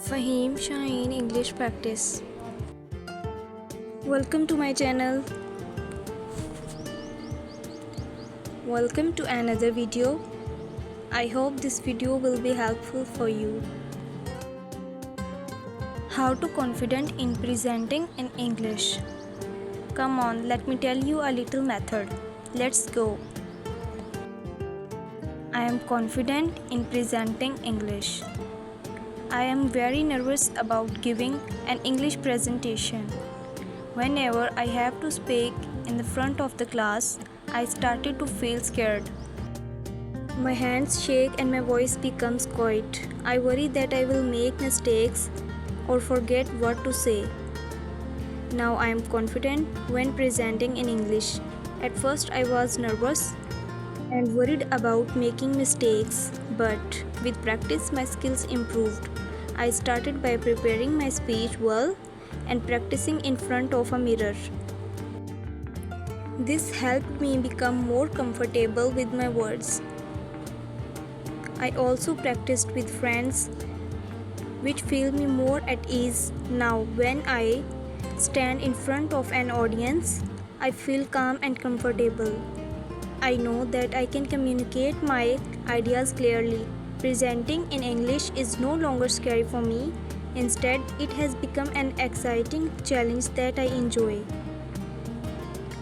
FaheemShaheen English Practice. Welcome to my channel. Welcome to another video. I hope this video will be helpful for you. How to confident in presenting in English. Come on, let me tell you a little method. Let's go. I am confident in presenting English. I am very nervous about giving an English presentation. Whenever I have to speak in the front of the class, I started to feel scared. My hands shake and my voice becomes quiet. I worry that I will make mistakes or forget what to say. Now I am confident when presenting in English. At first I was nervous and worried about making mistakes, but with practice my skills improved. I started by preparing my speech well and practicing in front of a mirror. This helped me become more comfortable with my words. I also practiced with friends, which feel me more at ease. Now when I stand in front of an audience, I feel calm and comfortable. I know that I can communicate my ideas clearly. Presenting in English is no longer scary for me. Instead, it has become an exciting challenge that I enjoy.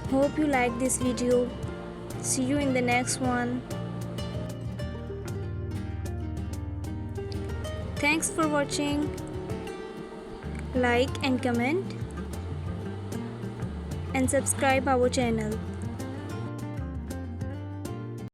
Hope you like this video. See you in the next one. Thanks for watching. Like and comment and subscribe our channel.